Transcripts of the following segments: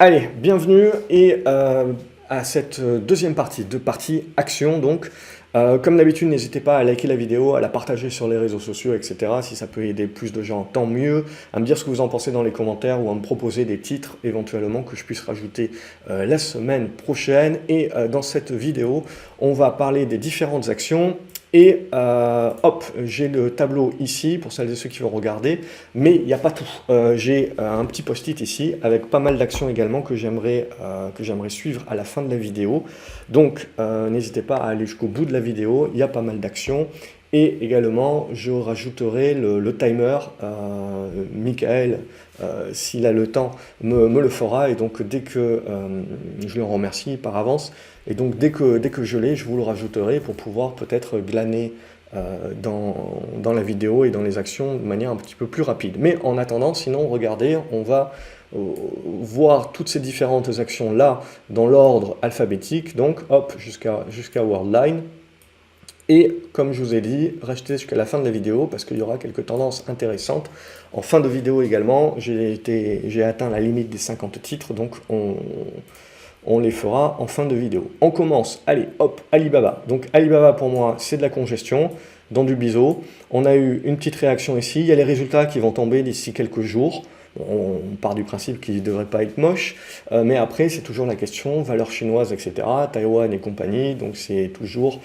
Allez, bienvenue à cette deuxième partie, de partie action donc. Comme d'habitude, n'hésitez pas à liker la vidéo, à la partager sur les réseaux sociaux, etc. Si ça peut aider plus de gens, tant mieux. À me dire ce que vous en pensez dans les commentaires ou à me proposer des titres éventuellement que je puisse rajouter la semaine prochaine. Et dans cette vidéo, on va parler des différentes actions. Et hop, j'ai le tableau ici pour celles et ceux qui vont regarder, mais il n'y a pas tout. J'ai un petit post-it ici avec pas mal d'actions également que j'aimerais suivre à la fin de la vidéo. Donc n'hésitez pas à aller jusqu'au bout de la vidéo, il y a pas mal d'actions. Et également, je rajouterai le timer. Michael, s'il a le temps, me le fera. Et donc, dès que je le remercie par avance, et donc dès que je l'ai, je vous le rajouterai pour pouvoir peut-être glaner dans la vidéo et dans les actions de manière un petit peu plus rapide. Mais en attendant, sinon, regardez, on va voir toutes ces différentes actions-là dans l'ordre alphabétique. Donc, hop, jusqu'à Worldline. Et comme je vous ai dit, restez jusqu'à la fin de la vidéo parce qu'il y aura quelques tendances intéressantes. En fin de vidéo également, j'ai atteint la limite des 50 titres, donc on les fera en fin de vidéo. On commence, allez, hop, Alibaba. Donc Alibaba pour moi, c'est de la congestion dans du biseau. On a eu une petite réaction ici, il y a les résultats qui vont tomber d'ici quelques jours. On part du principe qu'il ne devrait pas être moche, mais après c'est toujours la question, valeur chinoise, etc., Taïwan et compagnie, donc c'est toujours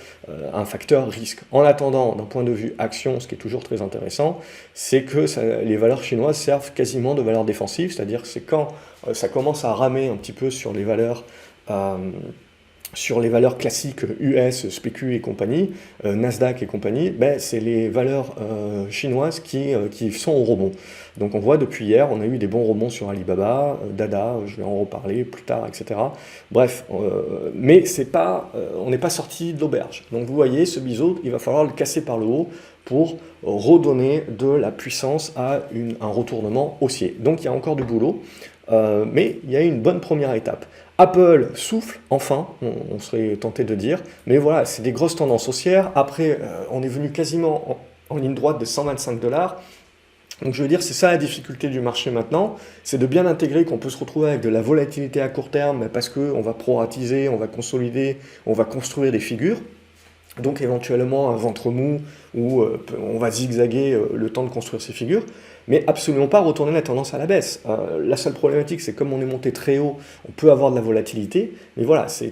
un facteur risque. En attendant, d'un point de vue action, ce qui est toujours très intéressant, c'est que les valeurs chinoises servent quasiment de valeur défensive, c'est-à-dire que c'est quand ça commence à ramer un petit peu sur les valeurs classiques US, SPQ et compagnie, Nasdaq et compagnie, ben, c'est les valeurs chinoises qui sont au rebond. Donc on voit depuis hier, on a eu des bons rebonds sur Alibaba, Dada, je vais en reparler plus tard, etc. Bref, mais on n'est pas sorti de l'auberge. Donc vous voyez, ce biseau, il va falloir le casser par le haut pour redonner de la puissance à un retournement haussier. Donc il y a encore du boulot, mais il y a une bonne première étape. Apple souffle, enfin, on serait tenté de dire, mais voilà, c'est des grosses tendances haussières. Après, on est venu quasiment en ligne droite de 125 $. Donc je veux dire, c'est ça la difficulté du marché maintenant, c'est de bien intégrer qu'on peut se retrouver avec de la volatilité à court terme parce qu'on va proratiser, on va consolider, on va construire des figures. Donc éventuellement un ventre mou où on va zigzaguer le temps de construire ces figures, mais absolument pas retourner la tendance à la baisse. La seule problématique, c'est comme on est monté très haut, on peut avoir de la volatilité, mais voilà, c'est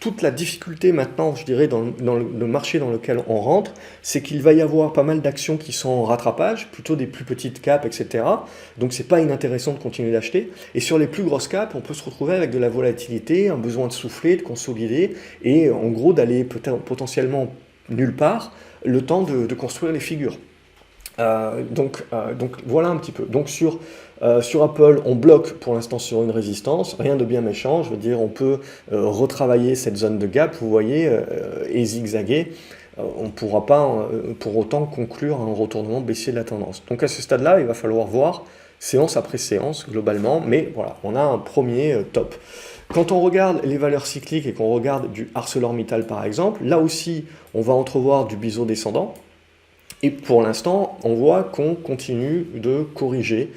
toute la difficulté maintenant, je dirais, dans le marché dans lequel on rentre, c'est qu'il va y avoir pas mal d'actions qui sont en rattrapage, plutôt des plus petites caps, etc. Donc c'est pas inintéressant de continuer d'acheter. Et sur les plus grosses caps, on peut se retrouver avec de la volatilité, un besoin de souffler, de consolider, et en gros d'aller potentiellement nulle part, le temps de construire les figures. Donc voilà un petit peu. Donc sur Apple, on bloque pour l'instant sur une résistance, rien de bien méchant, je veux dire, on peut retravailler cette zone de gap, vous voyez, et zigzaguer. On ne pourra pas pour autant conclure un retournement baissier de la tendance. Donc à ce stade-là, il va falloir voir séance après séance globalement, mais voilà, on a un premier top. Quand on regarde les valeurs cycliques et qu'on regarde du ArcelorMittal par exemple, là aussi, on va entrevoir du biseau descendant. Et pour l'instant, on voit qu'on continue de corriger.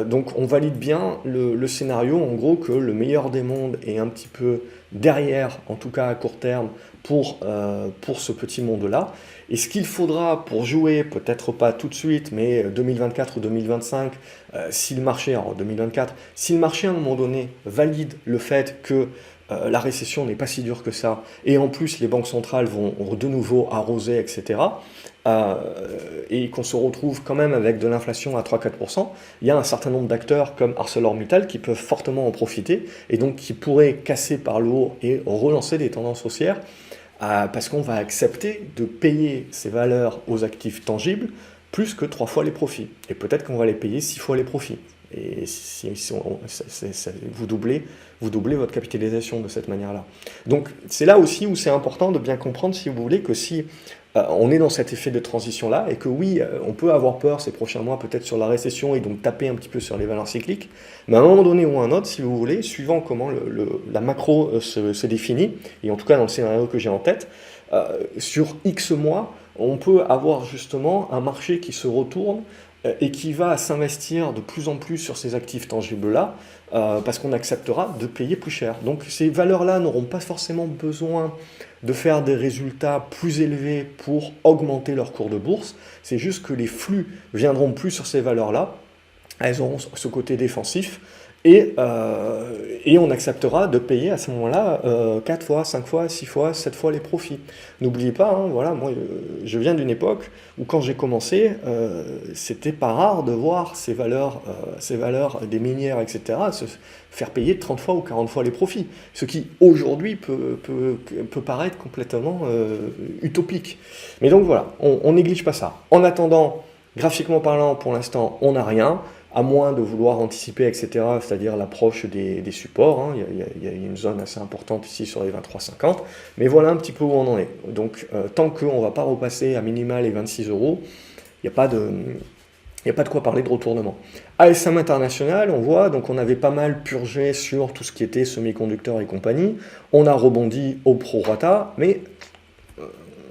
Donc on valide bien le scénario, en gros, que le meilleur des mondes est un petit peu derrière, en tout cas à court terme, pour ce petit monde-là. Et ce qu'il faudra pour jouer, peut-être pas tout de suite, mais 2024 ou 2025, si le marché, alors 2024, si le marché à un moment donné valide le fait que la récession n'est pas si dure que ça, et en plus les banques centrales vont de nouveau arroser, etc., et qu'on se retrouve quand même avec de l'inflation à 3-4%, il y a un certain nombre d'acteurs comme ArcelorMittal qui peuvent fortement en profiter, et donc qui pourraient casser par le haut et relancer des tendances haussières, parce qu'on va accepter de payer ces valeurs aux actifs tangibles plus que 3 fois les profits, et peut-être qu'on va les payer 6 fois les profits. Et vous doublez votre capitalisation de cette manière-là. Donc c'est là aussi où c'est important de bien comprendre, si vous voulez, que si on est dans cet effet de transition-là, et que oui, on peut avoir peur ces prochains mois peut-être sur la récession, et donc taper un petit peu sur les valeurs cycliques, mais à un moment donné ou à un autre, si vous voulez, suivant comment la macro se définit, et en tout cas dans le scénario que j'ai en tête, sur X mois, on peut avoir justement un marché qui se retourne et qui va s'investir de plus en plus sur ces actifs tangibles-là, parce qu'on acceptera de payer plus cher. Donc ces valeurs-là n'auront pas forcément besoin de faire des résultats plus élevés pour augmenter leur cours de bourse, c'est juste que les flux viendront plus sur ces valeurs-là, elles auront ce côté défensif, et on acceptera de payer à ce moment-là 4 fois, 5 fois, 6 fois, 7 fois les profits. N'oubliez pas, hein, voilà, moi je viens d'une époque où quand j'ai commencé, c'était pas rare de voir ces valeurs des minières, etc., se faire payer 30 fois ou 40 fois les profits. Ce qui aujourd'hui peut paraître complètement utopique. Mais donc voilà, on néglige pas ça. En attendant, graphiquement parlant, pour l'instant, on n'a rien, à moins de vouloir anticiper, etc., c'est-à-dire l'approche des supports. Hein. Il y a une zone assez importante ici sur les 23,50, mais voilà un petit peu où on en est. Donc tant qu'on ne va pas repasser à minima les 26 €, il n'y a pas de quoi parler de retournement. ASM International, on voit, donc on avait pas mal purgé sur tout ce qui était semi-conducteurs et compagnie, on a rebondi au prorata, mais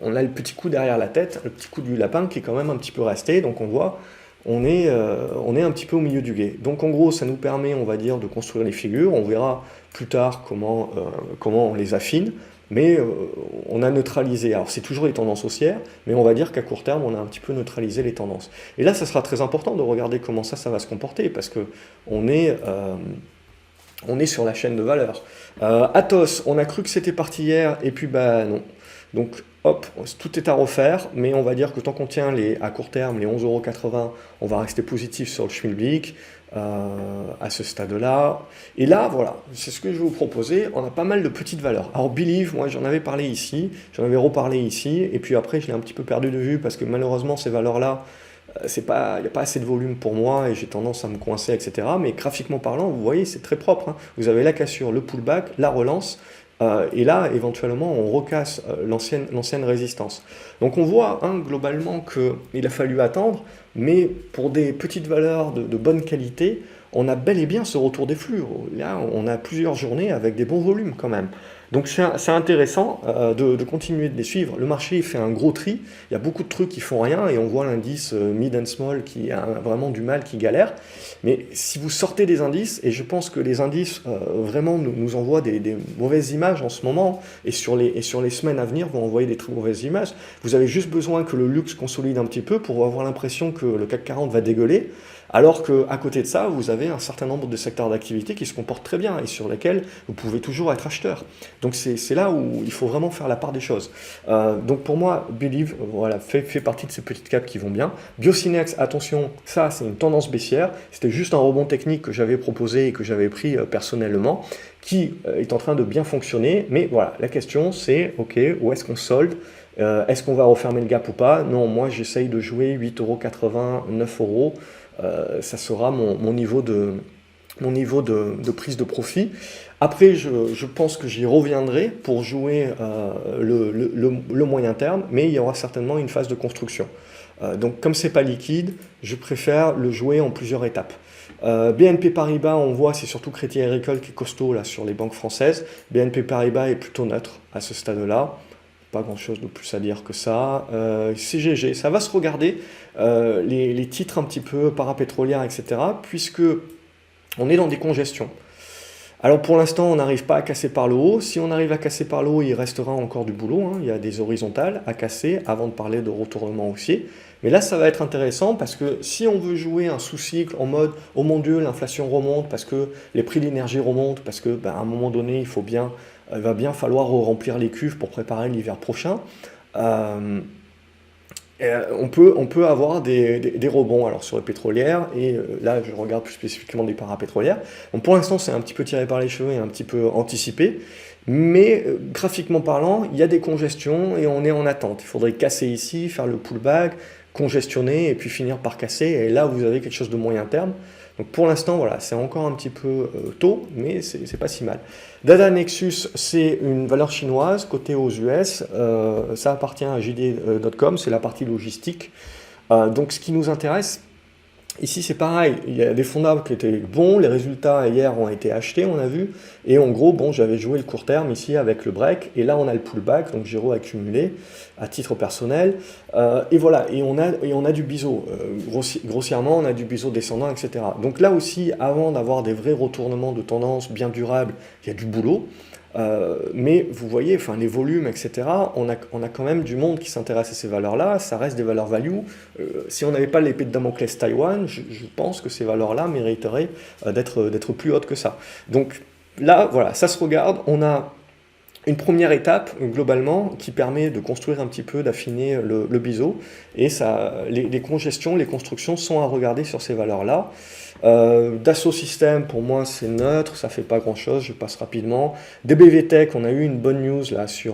on a le petit coup derrière la tête, le petit coup du lapin qui est quand même un petit peu resté, donc on voit, on est un petit peu au milieu du gué. Donc en gros, ça nous permet, on va dire, de construire les figures, on verra plus tard comment on les affine, mais on a neutralisé, alors c'est toujours les tendances haussières, mais on va dire qu'à court terme, on a un petit peu neutralisé les tendances. Et là, ça sera très important de regarder comment ça va se comporter, parce que on est sur la chaîne de valeur. Atos, on a cru que c'était parti hier, et puis bah non. Donc hop, tout est à refaire, mais on va dire que tant qu'on tient à court terme les 11,80 €, on va rester positif sur le Schmilblick à ce stade-là. Et là, voilà, c'est ce que je vais vous proposer. On a pas mal de petites valeurs. Alors Believe, moi j'en avais parlé ici, j'en avais reparlé ici, et puis après je l'ai un petit peu perdu de vue parce que malheureusement ces valeurs-là, il n'y a pas assez de volume pour moi et j'ai tendance à me coincer, etc. Mais graphiquement parlant, vous voyez, c'est très propre. Hein. Vous avez la cassure, le pullback, la relance. Et là, éventuellement, on recasse l'ancienne résistance. Donc on voit hein, globalement qu'il a fallu attendre, mais pour des petites valeurs de bonne qualité, on a bel et bien ce retour des flux. Là, on a plusieurs journées avec des bons volumes quand même. Donc c'est intéressant de continuer de les suivre. Le marché fait un gros tri, il y a beaucoup de trucs qui font rien et on voit l'indice mid and small qui a vraiment du mal, qui galère. Mais si vous sortez des indices, et je pense que les indices vraiment nous envoient des mauvaises images en ce moment, et sur les semaines à venir vont envoyer des très mauvaises images, vous avez juste besoin que le luxe consolide un petit peu pour avoir l'impression que le CAC 40 va dégueuler, alors qu'à côté de ça, vous avez un certain nombre de secteurs d'activité qui se comportent très bien et sur lesquels vous pouvez toujours être acheteur. Donc c'est là où il faut vraiment faire la part des choses. Donc pour moi, Believe voilà, fait partie de ces petites caps qui vont bien. Biocinex, attention, ça c'est une tendance baissière. C'était juste un rebond technique que j'avais proposé et que j'avais pris personnellement, qui est en train de bien fonctionner. Mais voilà, la question c'est, ok, où est-ce qu'on solde? Est-ce qu'on va refermer le gap ou pas? Non, moi j'essaye de jouer 8,80 €, 9 €. Ça sera mon niveau de prise de profit. Après, je pense que j'y reviendrai pour jouer le moyen terme, mais il y aura certainement une phase de construction. Donc comme c'est pas liquide, je préfère le jouer en plusieurs étapes. BNP Paribas, on voit, c'est surtout Crédit Agricole qui est costaud là, sur les banques françaises. BNP Paribas est plutôt neutre à ce stade-là. Pas grand-chose de plus à dire que ça. CGG, ça va se regarder, les titres un petit peu parapétrolières, etc., puisque on est dans des congestions. Alors pour l'instant, on n'arrive pas à casser par le haut. Si on arrive à casser par le haut, il restera encore du boulot. Hein. Il y a des horizontales à casser avant de parler de retournement haussier. Mais là, ça va être intéressant parce que si on veut jouer un sous-cycle en mode « Oh mon Dieu, l'inflation remonte parce que les prix de l'énergie remontent, parce que à un moment donné, il va bien falloir remplir les cuves pour préparer l'hiver prochain », on peut avoir des rebonds alors sur les pétrolières, et là je regarde plus spécifiquement des parapétrolières. Donc pour l'instant c'est un petit peu tiré par les cheveux et un petit peu anticipé, mais graphiquement parlant, il y a des congestions et on est en attente. Il faudrait casser ici, faire le pullback, congestionner et puis finir par casser, et là vous avez quelque chose de moyen terme. Donc pour l'instant, voilà, c'est encore un petit peu tôt, mais c'est pas si mal. Dada Nexus, c'est une valeur chinoise cotée aux US. Ça appartient à JD.com, c'est la partie logistique. Donc ce qui nous intéresse, Ici, c'est pareil, il y a des fondamentaux qui étaient bons, les résultats hier ont été achetés, on a vu, et en gros, bon, j'avais joué le court terme ici avec le break, et là on a le pullback, donc j'ai accumulé à titre personnel, et voilà, et on a du biseau, grossièrement, on a du biseau descendant, etc. Donc là aussi, avant d'avoir des vrais retournements de tendance bien durables, il y a du boulot. Mais vous voyez, enfin, les volumes, etc., on a quand même du monde qui s'intéresse à ces valeurs-là, ça reste des valeurs value. Si on n'avait pas l'épée de Damoclès Taïwan, je pense que ces valeurs-là mériteraient d'être plus hautes que ça. Donc là, voilà, ça se regarde, on a une première étape, globalement, qui permet de construire un petit peu, d'affiner le biseau, et ça, les congestions, les constructions sont à regarder sur ces valeurs-là. Dassault Systèmes, pour moi, c'est neutre, ça fait pas grand-chose, je passe rapidement. DBV Tech, on a eu une bonne news là sur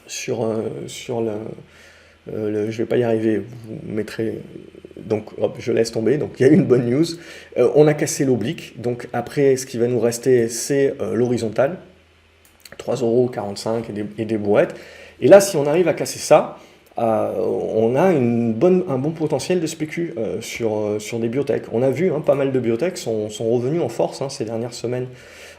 je vais pas y arriver, vous mettrez, donc hop, je laisse tomber, donc il y a eu une bonne news. On a cassé l'oblique, donc après, ce qui va nous rester, c'est l'horizontale, 3,45 € et des brouettes. Et là, si on arrive à casser ça, on a un bon potentiel de spécu sur des biotech. On a vu, hein, pas mal de biotech sont revenus en force, hein, ces dernières semaines.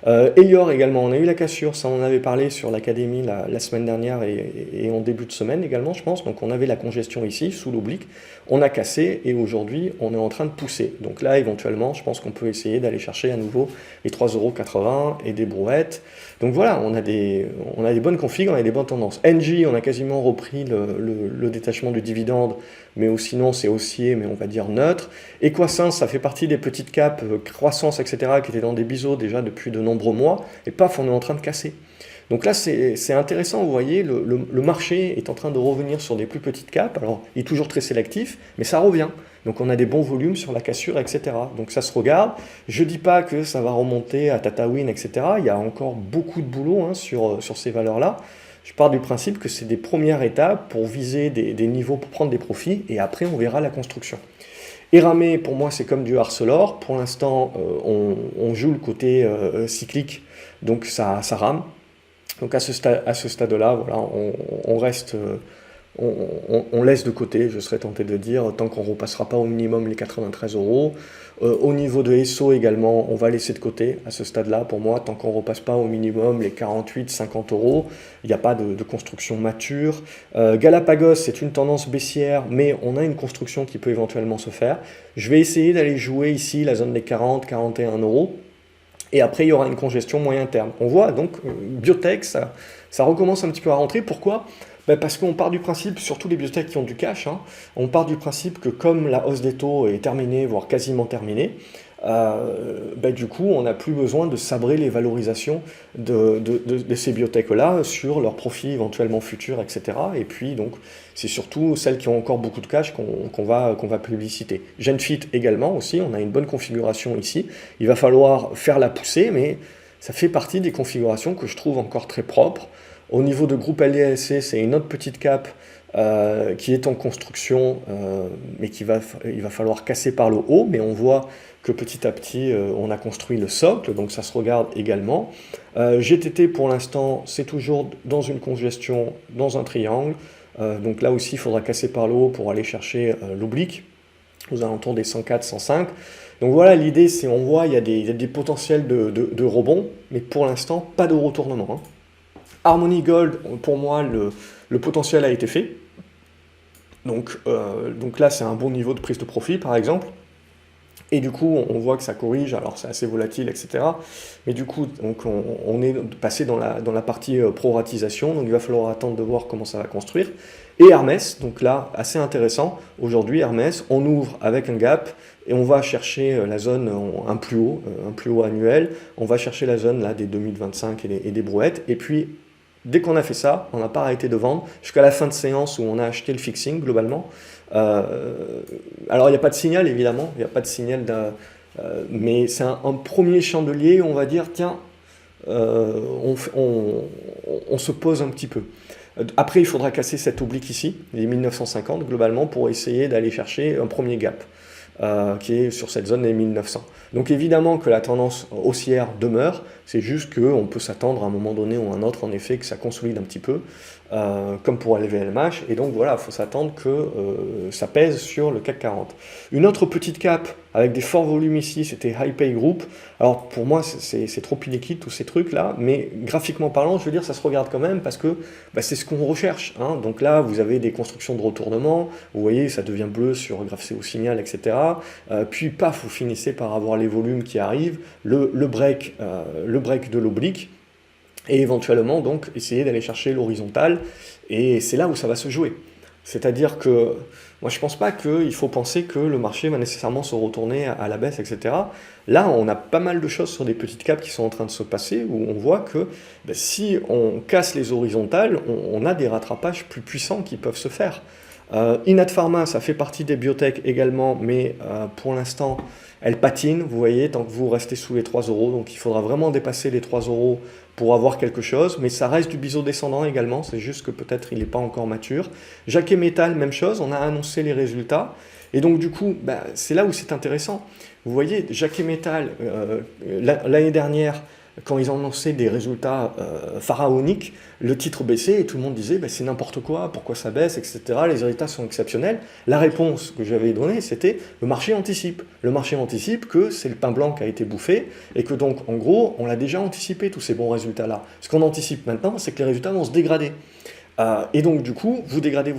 Elior également, on a eu la cassure, ça on en avait parlé sur l'académie la semaine dernière et en début de semaine également, je pense. Donc on avait la congestion ici, sous l'oblique, on a cassé et aujourd'hui on est en train de pousser. Donc là éventuellement, je pense qu'on peut essayer d'aller chercher à nouveau les 3,80 € et des brouettes. Donc voilà, on a des bonnes configs, on a des bonnes tendances. Engie, on a quasiment repris le détachement du dividende, mais sinon c'est haussier, mais on va dire neutre. Equasens, ça fait partie des petites caps, croissance, etc., qui étaient dans des biseaux déjà depuis de nombreux mois, et paf, on est en train de casser. Donc là, c'est intéressant, vous voyez, le marché est en train de revenir sur des plus petites capes, alors il est toujours très sélectif, mais ça revient. Donc on a des bons volumes sur la cassure, etc. Donc ça se regarde. Je ne dis pas que ça va remonter à Tatawin, etc. Il y a encore beaucoup de boulot, hein, sur ces valeurs-là. Je pars du principe que c'est des premières étapes pour viser des niveaux, pour prendre des profits, et après on verra la construction. Eramé, pour moi, c'est comme du Arcelor. Pour l'instant, on joue le côté cyclique, donc ça rame. Donc à ce stade-là, voilà, on reste, on laisse de côté, je serais tenté de dire, tant qu'on ne repassera pas au minimum les 93 €. Au niveau de ESSO également, on va laisser de côté à ce stade-là, pour moi, tant qu'on ne repasse pas au minimum les 48-50 €. Il n'y a pas de construction mature. Galapagos, c'est une tendance baissière, mais on a une construction qui peut éventuellement se faire. Je vais essayer d'aller jouer ici la zone des 40-41 €. Et après, il y aura une congestion moyen terme. On voit donc, biotech, ça recommence un petit peu à rentrer. Pourquoi? Ben parce qu'on part du principe, surtout les biotech qui ont du cash, hein, on part du principe que comme la hausse des taux est terminée, voire quasiment terminée, ben du coup, on n'a plus besoin de sabrer les valorisations de ces biotech-là sur leurs profits éventuellement futurs, etc. Et puis, donc, c'est surtout celles qui ont encore beaucoup de cash qu'on va publiciter. Genfit également aussi, on a une bonne configuration ici. Il va falloir faire la poussée, mais ça fait partie des configurations que je trouve encore très propres. Au niveau de groupe LDLC, c'est une autre petite cape qui est en construction, mais il va falloir casser par le haut, mais on voit que petit à petit, on a construit le socle, donc ça se regarde également. GTT, pour l'instant, c'est toujours dans une congestion, dans un triangle, donc là aussi, il faudra casser par le haut pour aller chercher l'oblique, aux alentours des 104, 105. Donc voilà, l'idée, c'est, on voit, il y a des potentiels de rebond, mais pour l'instant, pas de retournement, hein. Harmony Gold, pour moi, le potentiel a été fait. Donc là, c'est un bon niveau de prise de profit, par exemple. Et du coup, on voit que ça corrige, alors c'est assez volatile, etc. Mais du coup, donc on est passé dans la partie proratisation, donc il va falloir attendre de voir comment ça va construire. Et Hermès, donc là, assez intéressant. Aujourd'hui, Hermès, on ouvre avec un gap, et on va chercher la zone, un plus haut annuel. On va chercher la zone là, des 2025 et des brouettes. Et puis, dès qu'on a fait ça, on n'a pas arrêté de vendre, jusqu'à la fin de séance où on a acheté le fixing, globalement. Alors, il n'y a pas de signal, évidemment, il n'y a pas de signal, mais c'est un premier chandelier, on va dire, tiens, on se pose un petit peu. Après, il faudra casser cet oblique ici, les 1950, globalement, pour essayer d'aller chercher un premier gap, qui est sur cette zone des 1900. Donc évidemment que la tendance haussière demeure, c'est juste qu'on peut s'attendre à un moment donné ou à un autre, en effet, que ça consolide un petit peu. comme pour LVMH, et donc voilà, il faut s'attendre que ça pèse sur le CAC 40. Une autre petite cap avec des forts volumes ici, c'était HiPay Group. Alors pour moi, c'est trop illiquide tous ces trucs-là, mais graphiquement parlant, je veux dire, ça se regarde quand même parce que bah, c'est ce qu'on recherche, hein. Donc là, vous avez des constructions de retournement, vous voyez, ça devient bleu sur graphe au signal, etc. Puis paf, vous finissez par avoir les volumes qui arrivent, le break de l'oblique, et éventuellement donc essayer d'aller chercher l'horizontale, et c'est là où ça va se jouer. C'est-à-dire que moi je pense pas qu'il faut penser que le marché va nécessairement se retourner à la baisse, etc. Là on a pas mal de choses sur des petites capes qui sont en train de se passer, où on voit que ben, si on casse les horizontales, on a des rattrapages plus puissants qui peuvent se faire. Inat Pharma, ça fait partie des biotech également, mais pour l'instant, elle patine, vous voyez, tant que vous restez sous les 3 euros. Donc il faudra vraiment dépasser les 3 euros pour avoir quelque chose, mais ça reste du biseau descendant également, c'est juste que peut-être il n'est pas encore mature. Jacquet Metal, même chose, on a annoncé les résultats, et donc du coup, bah, c'est là où c'est intéressant. Vous voyez, Jacquet Metal, l'année dernière, quand ils ont annoncé des résultats pharaoniques, le titre baissait et tout le monde disait bah, c'est n'importe quoi, pourquoi ça baisse, etc. Les résultats sont exceptionnels. La réponse que j'avais donnée, c'était le marché anticipe. Le marché anticipe que c'est le pain blanc qui a été bouffé et que donc, en gros, on l'a déjà anticipé tous ces bons résultats-là. Ce qu'on anticipe maintenant, c'est que les résultats vont se dégrader. Et donc du coup, vous dégradez,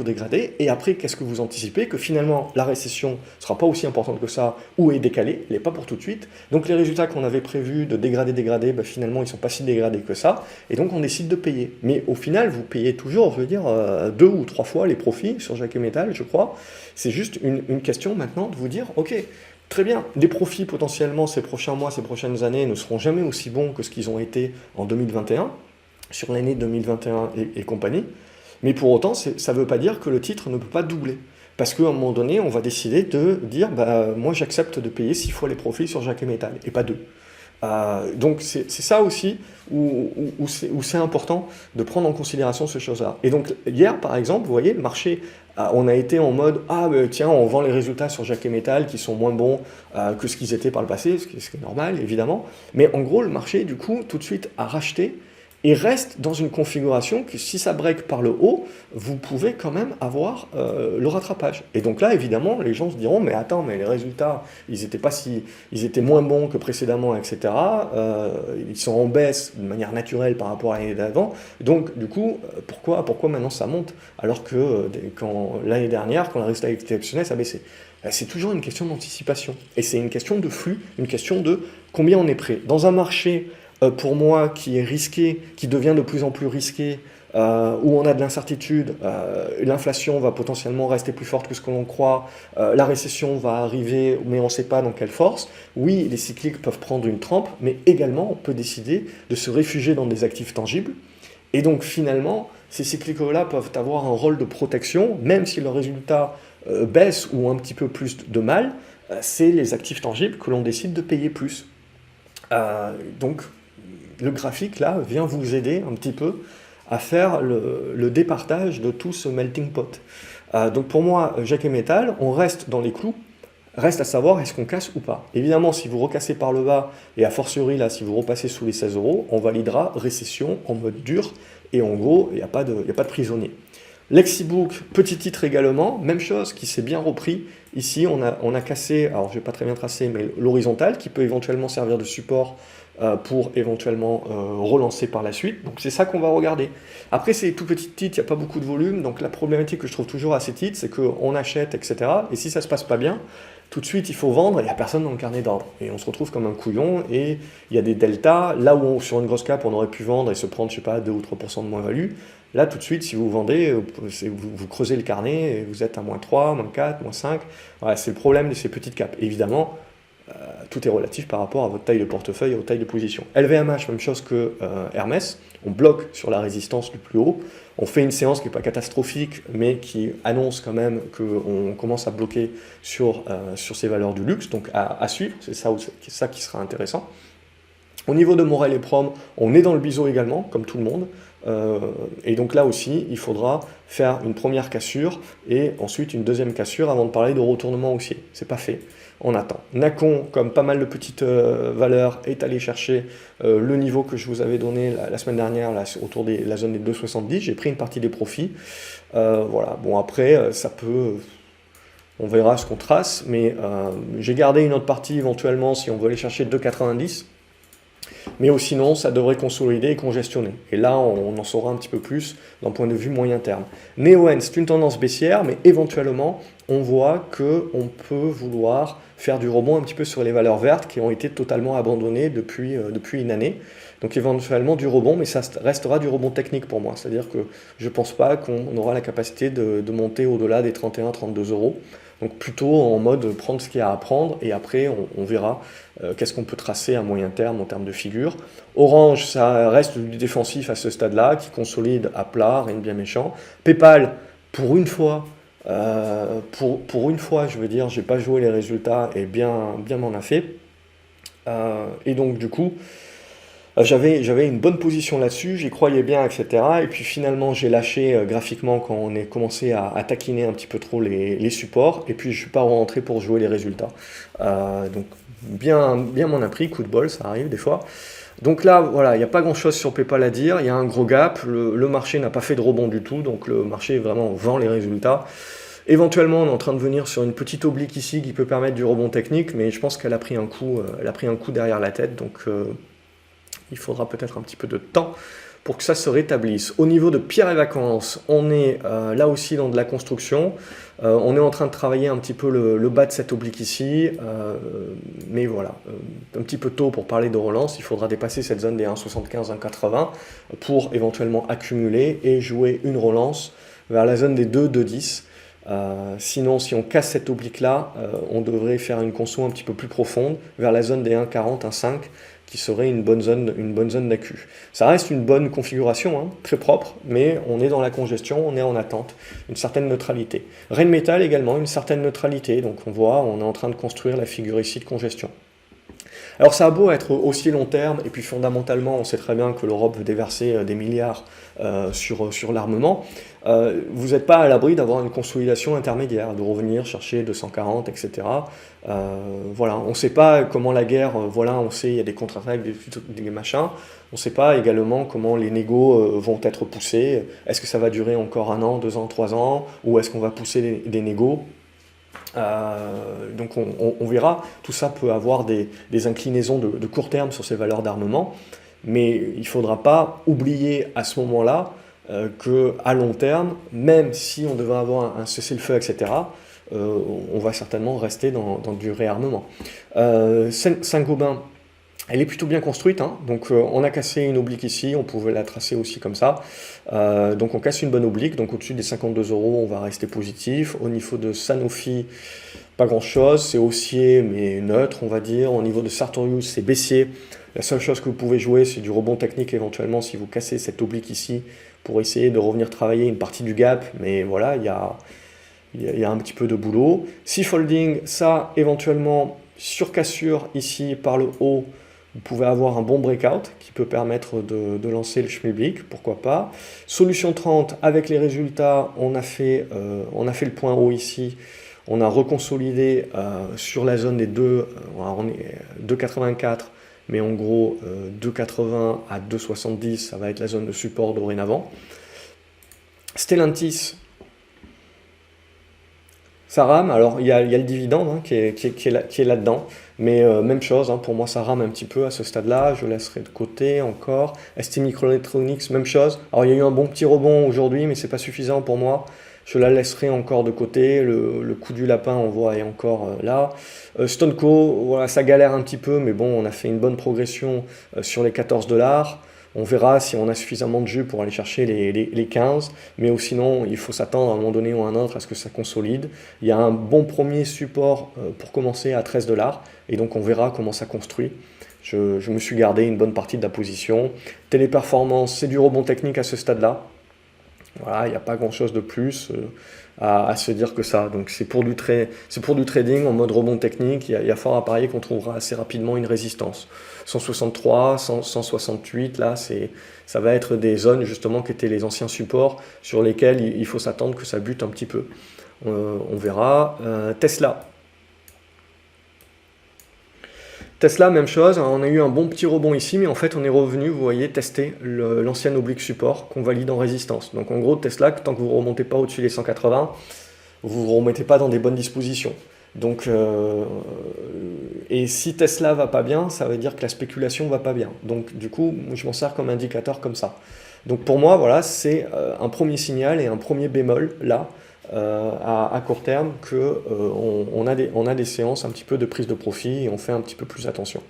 et après, qu'est-ce que vous anticipez? Que finalement, la récession ne sera pas aussi importante que ça, ou est décalée, elle n'est pas pour tout de suite. Donc les résultats qu'on avait prévus de dégrader, bah, finalement, ils ne sont pas si dégradés que ça, et donc on décide de payer. Mais au final, vous payez toujours, je veux dire, 2 ou 3 fois les profits sur Jacquet Metal, je crois. C'est juste une question maintenant de vous dire, ok, très bien, des profits potentiellement ces prochains mois, ces prochaines années ne seront jamais aussi bons que ce qu'ils ont été en 2021, sur l'année 2021 et compagnie. Mais pour autant, ça ne veut pas dire que le titre ne peut pas doubler. Parce qu'à un moment donné, on va décider de dire bah, moi j'accepte de payer 6 fois les profits sur Jacquet Metal, et pas 2. Donc c'est ça aussi où c'est important de prendre en considération ces choses-là. Et donc hier, par exemple, vous voyez, le marché, on a été en mode « Ah, tiens, on vend les résultats sur Jacquet Metal qui sont moins bons que ce qu'ils étaient par le passé », ce qui est normal, évidemment. Mais en gros, le marché, du coup, tout de suite a racheté et reste dans une configuration que si ça break par le haut, vous pouvez quand même avoir le rattrapage. Et donc là, évidemment, les gens se diront, mais attends, mais les résultats, ils étaient moins bons que précédemment, etc. Ils sont en baisse de manière naturelle par rapport à l'année d'avant. Donc, du coup, pourquoi maintenant ça monte alors que l'année dernière, quand le résultat exceptionnel, ça baissait? C'est toujours une question d'anticipation. Et c'est une question de flux, une question de combien on est prêt. Dans un marché pour moi, qui est risqué, qui devient de plus en plus risqué, où on a de l'incertitude, l'inflation va potentiellement rester plus forte que ce que l'on croit, la récession va arriver, mais on ne sait pas dans quelle force. Oui, les cycliques peuvent prendre une trempe, mais également, on peut décider de se réfugier dans des actifs tangibles. Et donc, finalement, ces cycliques-là peuvent avoir un rôle de protection, même si le résultat baisse ou un petit peu plus de mal, c'est les actifs tangibles que l'on décide de payer plus. Donc, le graphique, là, vient vous aider un petit peu à faire le départage de tout ce melting pot. Donc pour moi, Jacquet Metal, on reste dans les clous, reste à savoir est-ce qu'on casse ou pas. Évidemment, si vous recassez par le bas, et a fortiori, là, si vous repassez sous les 16 euros, on validera récession en mode dur, et en gros, il n'y a pas de prisonnier. Lexibook, petit titre également, même chose, qui s'est bien repris. Ici, on a cassé, alors je ne vais pas très bien tracer, mais l'horizontale, qui peut éventuellement servir de support pour éventuellement relancer par la suite. Donc c'est ça qu'on va regarder. Après, c'est tout petit titre, il n'y a pas beaucoup de volume, donc la problématique que je trouve toujours à ces titres, c'est qu'on achète, etc. Et si ça ne se passe pas bien, tout de suite il faut vendre et il n'y a personne dans le carnet d'ordre. Et on se retrouve comme un couillon et il y a des deltas, là où sur une grosse cap on aurait pu vendre et se prendre, je sais pas, 2 ou 3% de moins-value. Là, tout de suite, si vous vendez, vous creusez le carnet et vous êtes à -3, -4, -5. Voilà, c'est le problème de ces petites capes. Évidemment, tout est relatif par rapport à votre taille de portefeuille et votre taille de position. LVMH, même chose que Hermès, on bloque sur la résistance du plus haut. On fait une séance qui n'est pas catastrophique, mais qui annonce quand même qu'on commence à bloquer sur ces valeurs du luxe. Donc à suivre, c'est ça qui sera intéressant. Au niveau de Morel et Prom, on est dans le biseau également, comme tout le monde. Et donc là aussi, il faudra faire une première cassure et ensuite une deuxième cassure avant de parler de retournement haussier. C'est pas fait, on attend. Nacon, comme pas mal de petites valeurs, est allé chercher le niveau que je vous avais donné la semaine dernière, là, autour de la zone des 2,70. J'ai pris une partie des profits. Voilà, bon après, ça peut... On verra ce qu'on trace, mais j'ai gardé une autre partie éventuellement si on veut aller chercher 2,90. Mais sinon, ça devrait consolider et congestionner. Et là, on en saura un petit peu plus d'un point de vue moyen terme. Neoen, c'est une tendance baissière, mais éventuellement, on voit qu'on peut vouloir faire du rebond un petit peu sur les valeurs vertes qui ont été totalement abandonnées depuis une année. Donc éventuellement du rebond, mais ça restera du rebond technique pour moi. C'est-à-dire que je ne pense pas qu'on aura la capacité de monter au-delà des 31-32 euros. Donc plutôt en mode prendre ce qu'il y a à prendre et après on verra qu'est-ce qu'on peut tracer à moyen terme en termes de figure. Orange, ça reste du défensif à ce stade-là, qui consolide à plat, rien de bien méchant. PayPal, pour une fois, je veux dire, j'ai pas joué les résultats et bien m'en a fait. Et donc du coup, j'avais une bonne position là-dessus, j'y croyais bien, etc. Et puis finalement, j'ai lâché graphiquement quand on est commencé à taquiner un petit peu trop les supports. Et puis je suis pas rentré pour jouer les résultats. Donc bien m'en a pris, coup de bol, ça arrive des fois. Donc là, voilà, il n'y a pas grand-chose sur PayPal à dire. Il y a un gros gap, le marché n'a pas fait de rebond du tout. Donc le marché vraiment vend les résultats. Éventuellement, on est en train de venir sur une petite oblique ici qui peut permettre du rebond technique, mais je pense qu'elle a pris un coup, derrière la tête. Donc il faudra peut-être un petit peu de temps pour que ça se rétablisse. Au niveau de Pierre et Vacances, on est là aussi dans de la construction. On est en train de travailler un petit peu le bas de cette oblique ici. Mais voilà, un petit peu tôt pour parler de relance. Il faudra dépasser cette zone des 1,75, 1,80 pour éventuellement accumuler et jouer une relance vers la zone des 2, 2,10. Sinon, si on casse cette oblique-là, on devrait faire une conso un petit peu plus profonde vers la zone des 1,40, 1,5 qui serait une bonne zone d'accu. Ça reste une bonne configuration, hein, très propre, mais on est dans la congestion, on est en attente, une certaine neutralité. Rheinmetall également, une certaine neutralité, donc on voit, on est en train de construire la figure ici de congestion. Alors ça a beau être aussi long terme, et puis fondamentalement, on sait très bien que l'Europe veut déverser des milliards sur l'armement, vous n'êtes pas à l'abri d'avoir une consolidation intermédiaire, de revenir chercher 240, etc. Voilà, on ne sait pas comment la guerre, voilà, on sait il y a des contre-attaques, des machins, on ne sait pas également comment les négos vont être poussés, est-ce que ça va durer encore 1 an, 2 ans, 3 ans, ou est-ce qu'on va pousser des négos? Donc on verra, tout ça peut avoir des inclinaisons de court terme sur ces valeurs d'armement, mais il ne faudra pas oublier à ce moment-là qu'à long terme, même si on devait avoir un cessez-le-feu, etc., on va certainement rester dans du réarmement. Saint-Gobain, elle est plutôt bien construite, hein. Donc on a cassé une oblique ici, on pouvait la tracer aussi comme ça. Donc on casse une bonne oblique, donc au-dessus des 52 euros, on va rester positif. Au niveau de Sanofi, pas grand-chose, c'est haussier mais neutre, on va dire. Au niveau de Sartorius, c'est baissier. La seule chose que vous pouvez jouer, c'est du rebond technique éventuellement si vous cassez cette oblique ici pour essayer de revenir travailler une partie du gap, mais voilà, il y a un petit peu de boulot. Seafolding, ça éventuellement sur cassure ici par le haut, vous pouvez avoir un bon breakout qui peut permettre de lancer le schmilblick, pourquoi pas. Solution 30, avec les résultats, on a fait le point haut ici, on a reconsolidé sur la zone des 2, on est 2,84, mais en gros 2,80 à 2,70, ça va être la zone de support dorénavant. Stellantis, ça rame, alors il y a le dividende hein, qui est là-dedans, mais même chose, hein, pour moi ça rame un petit peu à ce stade-là, je laisserai de côté encore. ST Microelectronics, même chose, alors il y a eu un bon petit rebond aujourd'hui, mais c'est pas suffisant pour moi, je la laisserai encore de côté, le coup du lapin on voit est encore là. Stoneco, voilà, ça galère un petit peu, mais bon, on a fait une bonne progression sur les 14 $. On verra si on a suffisamment de jus pour aller chercher les 15, mais sinon il faut s'attendre à un moment donné ou à un autre à ce que ça consolide. Il y a un bon premier support pour commencer à 13 $, et donc on verra comment ça construit. Je me suis gardé une bonne partie de la position. Téléperformance, c'est du rebond technique à ce stade-là. Voilà, il n'y a pas grand-chose de plus à se dire que ça. Donc c'est pour du trading en mode rebond technique. Il y a fort à parier qu'on trouvera assez rapidement une résistance. 163, 168, là, ça va être des zones justement qui étaient les anciens supports sur lesquels il faut s'attendre que ça bute un petit peu. On verra. Tesla. Tesla, même chose, on a eu un bon petit rebond ici, mais en fait on est revenu, vous voyez, tester l'ancien oblique support qu'on valide en résistance. Donc en gros, Tesla, tant que vous ne remontez pas au-dessus des 180, vous ne vous remettez pas dans des bonnes dispositions. Donc, et si Tesla va pas bien, ça veut dire que la spéculation va pas bien. Donc du coup, je m'en sers comme indicateur comme ça. Donc pour moi, voilà, c'est un premier signal et un premier bémol là. À court terme on a des séances un petit peu de prise de profit et on fait un petit peu plus attention.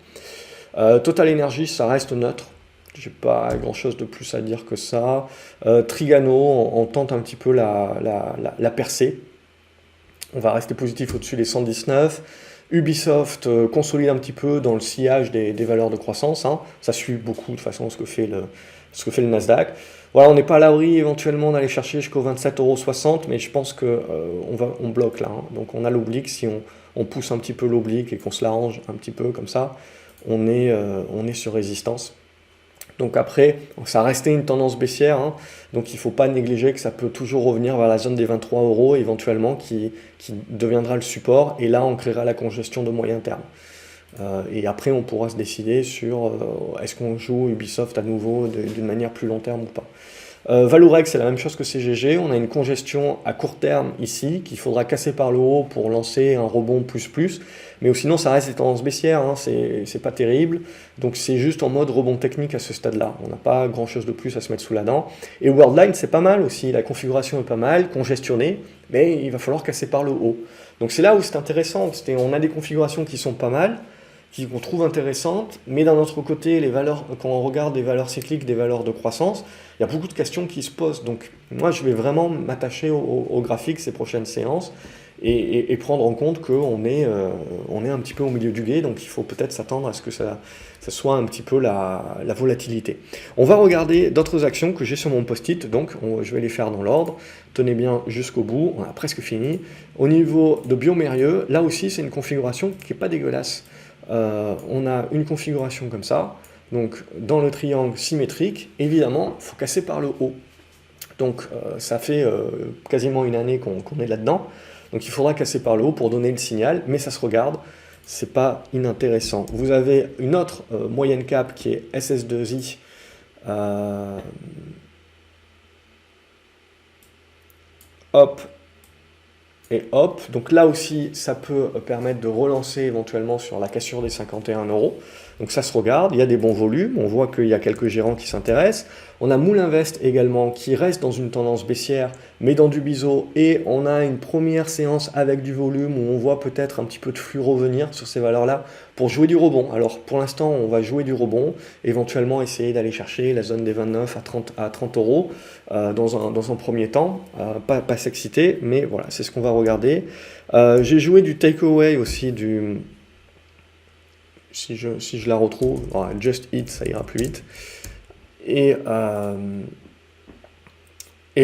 Total Energy, ça reste neutre. J'ai pas grand chose de plus à dire que ça. Trigano, on tente un petit peu la percée. On va rester positif au-dessus des 119. Ubisoft consolide un petit peu dans le sillage des valeurs de croissance. Hein. Ça suit beaucoup de toute façon ce que fait le Nasdaq. Voilà, on n'est pas à l'abri éventuellement d'aller chercher jusqu'au 27,60 €, mais je pense qu'on bloque là. Hein. Donc on a l'oblique, si on pousse un petit peu l'oblique et qu'on se l'arrange un petit peu comme ça, on est sur résistance. Donc après, ça restait une tendance baissière, hein, donc il ne faut pas négliger que ça peut toujours revenir vers la zone des 23 € éventuellement qui deviendra le support, et là on créera la congestion de moyen terme. Et après on pourra se décider sur est-ce qu'on joue Ubisoft à nouveau d'une manière plus long terme ou pas. Valourec, c'est la même chose que CGG, on a une congestion à court terme ici qu'il faudra casser par le haut pour lancer un rebond plus, mais sinon ça reste des tendances baissières, hein, c'est pas terrible, donc c'est juste en mode rebond technique à ce stade-là, on n'a pas grand chose de plus à se mettre sous la dent. Et Worldline c'est pas mal aussi, la configuration est pas mal, congestionnée, mais il va falloir casser par le haut. Donc c'est là où c'est intéressant, on a des configurations qui sont pas mal, qu'on trouve intéressantes, mais d'un autre côté, les valeurs, quand on regarde des valeurs cycliques, des valeurs de croissance, il y a beaucoup de questions qui se posent. Donc moi, je vais vraiment m'attacher au graphique ces prochaines séances et prendre en compte qu'on est un petit peu au milieu du gué, donc il faut peut-être s'attendre à ce que ça soit un petit peu la volatilité. On va regarder d'autres actions que j'ai sur mon post-it, donc je vais les faire dans l'ordre. Tenez bien jusqu'au bout, on a presque fini. Au niveau de Biomérieux, là aussi, c'est une configuration qui n'est pas dégueulasse. On a une configuration comme ça, donc dans le triangle symétrique, évidemment, il faut casser par le haut. Donc ça fait quasiment une année qu'on est là-dedans, donc il faudra casser par le haut pour donner le signal, mais ça se regarde, c'est pas inintéressant. Vous avez une autre moyenne cap qui est SS2I, hop, et hop, donc là aussi ça peut permettre de relancer éventuellement sur la cassure des 51 €. Donc ça se regarde, il y a des bons volumes, on voit qu'il y a quelques gérants qui s'intéressent. On a Moulinvest également qui reste dans une tendance baissière mais dans du biseau, et on a une première séance avec du volume où on voit peut-être un petit peu de flux revenir sur ces valeurs-là pour jouer du rebond. Alors pour l'instant on va jouer du rebond, éventuellement essayer d'aller chercher la zone des 29 à 30 € dans un premier temps, pas s'exciter, mais voilà, c'est ce qu'on va regarder. J'ai joué du takeaway aussi, si je la retrouve, Just Eat, ça ira plus vite. Et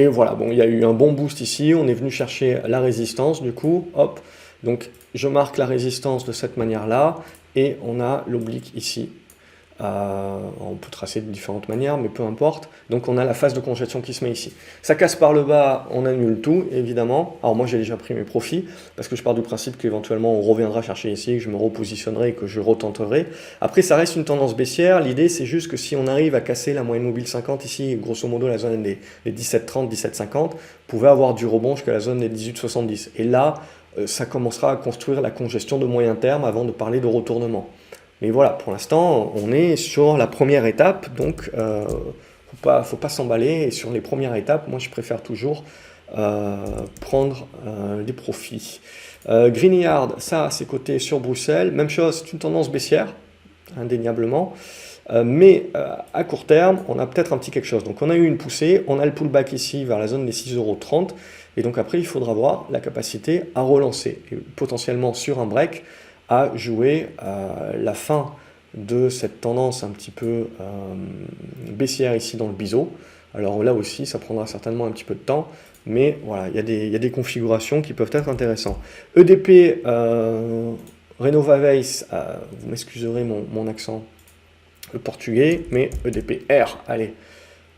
voilà, bon, il y a eu un bon boost ici, on est venu chercher la résistance, du coup, hop, donc je marque la résistance de cette manière-là, et on a l'oblique ici. On peut tracer de différentes manières, mais peu importe. Donc on a la phase de congestion qui se met ici. Ça casse par le bas, on annule tout, évidemment. Alors moi j'ai déjà pris mes profits, parce que je pars du principe qu'éventuellement on reviendra chercher ici, que je me repositionnerai et que je retenterai. Après ça reste une tendance baissière, l'idée c'est juste que si on arrive à casser la moyenne mobile 50 ici, grosso modo la zone des 17,30, 17,50, vous pouvez avoir du rebond jusqu'à la zone des 18,70. Et là, ça commencera à construire la congestion de moyen terme avant de parler de retournement. Mais voilà, pour l'instant, on est sur la première étape, donc faut pas s'emballer. Et sur les premières étapes, moi je préfère toujours prendre des profits. Greenyard, ça c'est coté sur Bruxelles, même chose, c'est une tendance baissière, indéniablement. Mais à court terme, on a peut-être un petit quelque chose. Donc on a eu une poussée, on a le pullback ici vers la zone des 6,30 €. Et donc après, il faudra voir la capacité à relancer, et potentiellement sur un break, à jouer la fin de cette tendance un petit peu baissière ici dans le biseau. Alors là aussi, ça prendra certainement un petit peu de temps, mais voilà, il y a des configurations qui peuvent être intéressantes. EDP, Renovavace, vous m'excuserez mon accent le portugais, mais EDPR, allez,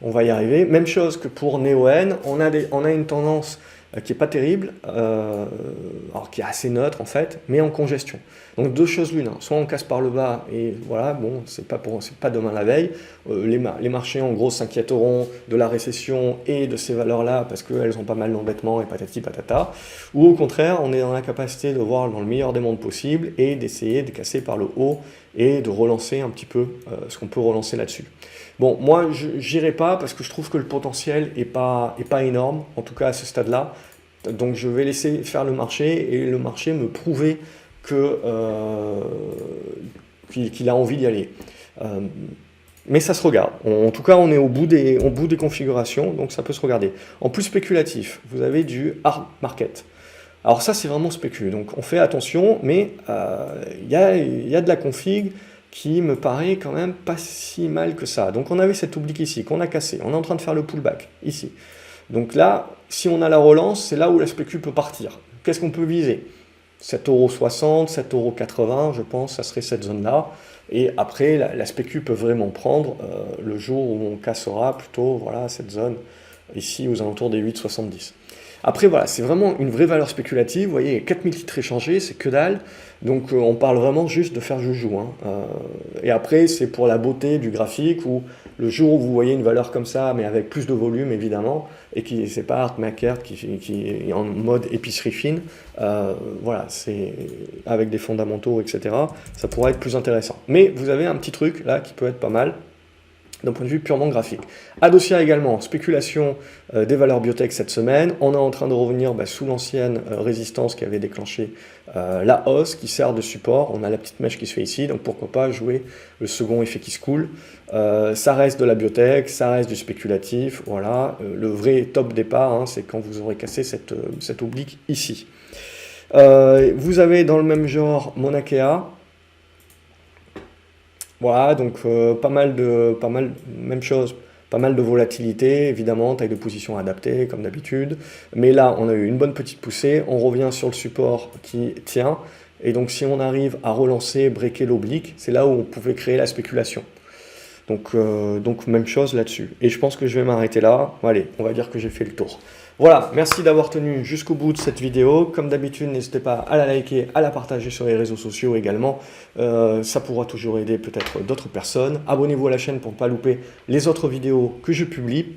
on va y arriver. Même chose que pour NeoN, on a une tendance qui n'est pas terrible, alors qui est assez neutre en fait, mais en congestion. Donc deux choses l'une, hein. Soit on casse par le bas et voilà, bon, c'est pas demain la veille. Les marchés en gros s'inquiéteront de la récession et de ces valeurs-là parce qu'elles ont pas mal d'endettement et patati patata. Ou au contraire, on est dans la capacité de voir dans le meilleur des mondes possible et d'essayer de casser par le haut et de relancer un petit peu ce qu'on peut relancer là-dessus. Bon, moi, j'irai pas parce que je trouve que le potentiel est pas énorme, en tout cas à ce stade-là. Donc, je vais laisser faire le marché et le marché me prouver qu'il a envie d'y aller. Mais ça se regarde. En tout cas, on est au bout des configurations, donc ça peut se regarder. En plus spéculatif, vous avez du hard market. Alors ça, c'est vraiment spécul. Donc, on fait attention, mais il y a de la config qui me paraît quand même pas si mal que ça. Donc on avait cet oblique ici, qu'on a cassé, on est en train de faire le pullback, ici. Donc là, si on a la relance, c'est là où la spécu peut partir. Qu'est-ce qu'on peut viser? 7,60 €, 7,80 €, je pense, ça serait cette zone-là. Et après, la spécu peut vraiment prendre le jour où on cassera plutôt voilà, cette zone, ici aux alentours des 8,70. Après, voilà, c'est vraiment une vraie valeur spéculative. Vous voyez, 4000 titres échangés, c'est que dalle. Donc, on parle vraiment juste de faire joujou. Hein. Et après, c'est pour la beauté du graphique où le jour où vous voyez une valeur comme ça, mais avec plus de volume, évidemment, et qui c'est pas Art Maker qui est en mode épicerie fine, voilà, c'est avec des fondamentaux, etc., ça pourrait être plus intéressant. Mais vous avez un petit truc là qui peut être pas mal d'un point de vue purement graphique. Adosia également, spéculation des valeurs biotech cette semaine. On est en train de revenir sous l'ancienne résistance qui avait déclenché la hausse, qui sert de support. On a la petite mèche qui se fait ici, donc pourquoi pas jouer le second effet qui se coule. Ça reste de la biotech, ça reste du spéculatif. Voilà, le vrai top départ, hein, c'est quand vous aurez cassé cette oblique ici. Vous avez dans le même genre Monakea. Voilà, donc même chose, pas mal de volatilité, évidemment, taille de position adaptée, comme d'habitude. Mais là, on a eu une bonne petite poussée, on revient sur le support qui tient, et donc si on arrive à relancer, breaker l'oblique, c'est là où on pouvait créer la spéculation. Donc même chose là-dessus. Et je pense que je vais m'arrêter là. Allez, on va dire que j'ai fait le tour. Voilà, merci d'avoir tenu jusqu'au bout de cette vidéo. Comme d'habitude, n'hésitez pas à la liker, à la partager sur les réseaux sociaux également. Ça pourra toujours aider peut-être d'autres personnes. Abonnez-vous à la chaîne pour ne pas louper les autres vidéos que je publie.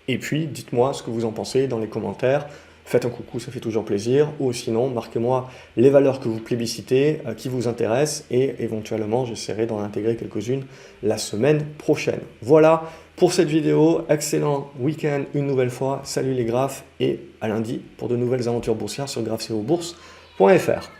Et puis, dites-moi ce que vous en pensez dans les commentaires. Faites un coucou, ça fait toujours plaisir. Ou sinon, marquez-moi les valeurs que vous plébiscitez, qui vous intéressent. Et éventuellement, j'essaierai d'en intégrer quelques-unes la semaine prochaine. Voilà pour cette vidéo. Excellent week-end une nouvelle fois. Salut les graphes et à lundi pour de nouvelles aventures boursières sur graphceobourse.fr.